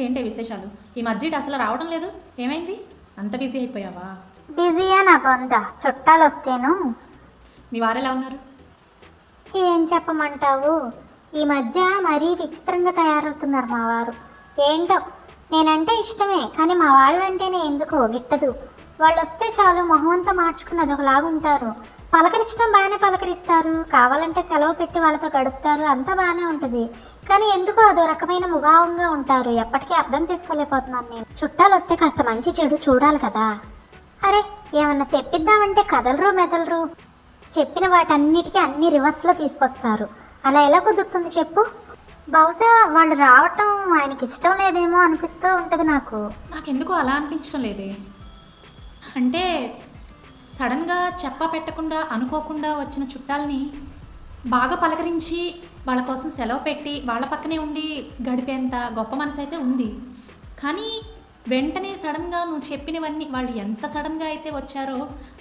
ఏంటే విశేషాలు? ఈ మధ్య ఇటు అసలు రావడం లేదు. ఏమైంది? అంత బిజీ అయిపోయావా? బిజీయా నా బొంద. చుట్టాలు వస్తేను. మీ వారు ఎలా ఉన్నారు? ఏం చెప్పమంటావు, ఈ మధ్య మరీ విచిత్రంగా తయారవుతున్నారు మా వారు. ఏంటో, నేనంటే ఇష్టమే కానీ మా వాళ్ళంటేనే ఎందుకో గిట్టదు. వాళ్ళు వస్తే చాలు మొహం అంతా మార్చుకుని అదొకలాగుంటారు. పలకరించడం బాగానే పలకరిస్తారు, కావాలంటే సెలవు పెట్టి వాళ్ళతో గడుపుతారు, అంతా బాగానే ఉంటుంది. కానీ ఎందుకో అదో రకమైన ముభావంగా ఉంటారు. ఎప్పటికీ అర్థం చేసుకోలేకపోతున్నాను నేను. చుట్టాలు వస్తే కాస్త మంచి చెడు చూడాలి కదా. అరే, ఏమన్నా తెప్పిద్దామంటే కదలరు మెదలరు. చెప్పిన వాటన్నిటికీ అన్ని రివర్స్లో తీసుకొస్తారు. అలా ఎలా కుదురుతుంది చెప్పు? బహుశా వాళ్ళు రావటం ఆయనకి ఇష్టం లేదేమో అనిపిస్తూ ఉంటుంది నాకు. నాకెందుకో అలా అనిపించడం లేదే. అంటే సడన్గా చెప్పా పెట్టకుండా అనుకోకుండా వచ్చిన చుట్టాలని బాగా పలకరించి వాళ్ళ కోసం సెలవు పెట్టి వాళ్ళ పక్కనే ఉండి గడిపేంత గొప్ప మనసు అయితే ఉంది. కానీ వెంటనే సడన్గా నువ్వు చెప్పినవన్నీ వాళ్ళు ఎంత సడన్గా అయితే వచ్చారో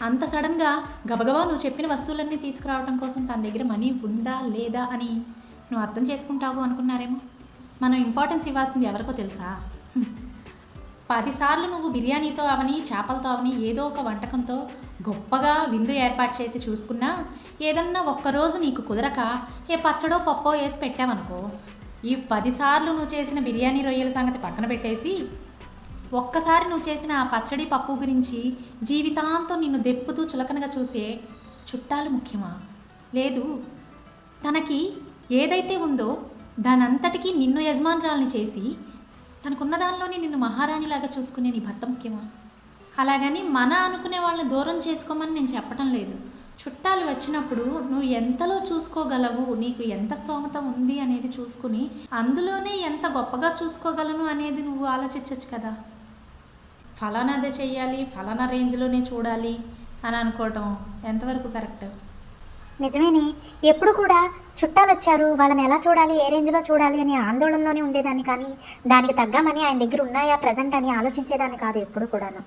అంత సడన్గా గబగబా నువ్వు చెప్పిన వస్తువులన్నీ తీసుకురావడం కోసం తన దగ్గర మనీ ఉందా లేదా అని నువ్వు అర్థం చేసుకుంటావు అనుకున్నారేమో. మనం ఇంపార్టెన్స్ ఇవ్వాల్సింది ఎవరికో తెలుసా? 10 సార్లు నువ్వు బిర్యానీతో అవని చేపలతో అవని ఏదో ఒక వంటకంతో గొప్పగా విందు ఏర్పాటు చేసి చూసుకున్నా ఏదన్నా ఒక్కరోజు నీకు కుదరక ఏ పచ్చడో పప్పో వేసి పెట్టావనుకో, ఈ 10 సార్లు నువ్వు చేసిన బిర్యానీ రొయ్యల సంగతి పక్కన పెట్టేసి ఒక్కసారి నువ్వు చేసిన ఆ పచ్చడి పప్పు గురించి జీవితాంతం నిన్ను దెప్పుతూ చులకనగా చూసే చుట్టాలు ముఖ్యమా? లేదు, తనకి ఏదైతే ఉందో దానంతటికీ నిన్ను యజమానురాల్ని చేసి తనకున్న దానిలోనే నిన్ను మహారాణిలాగా చూసుకునే నీ భర్త ముఖ్యమా? అలాగని మన అనుకునే వాళ్ళని దూరం చేసుకోమని నేను చెప్పటం లేదు. చుట్టాలు వచ్చినప్పుడు నువ్వు ఎంతలో చూసుకోగలవు, నీకు ఎంత స్తోమత ఉంది అనేది చూసుకుని అందులోనే ఎంత గొప్పగా చూసుకోగలను అనేది నువ్వు ఆలోచించవచ్చు కదా. ఫలానాదే చెయ్యాలి, ఫలానా రేంజ్లోనే చూడాలి అని అనుకోవటం ఎంతవరకు కరెక్ట్? నిజమేనే. ఎప్పుడు కూడా చుట్టాలు వచ్చారు వాళ్ళని ఎలా చూడాలి, ఏ రేంజ్లో చూడాలి అని ఆందోళనలోనే ఉండేదాన్ని, కానీ దానికి తగ్గమని ఆయన దగ్గర ఉన్నాయా ప్రజెంట్ అని ఆలోచించేదాన్ని కాదు ఎప్పుడు కూడాను.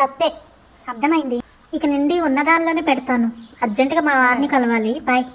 తప్పే, అర్థమైంది. ఇక నుండి ఉన్నదానిలోనే పెడతాను. అర్జెంటుగా మా వారిని కలవాలి. బాయ్.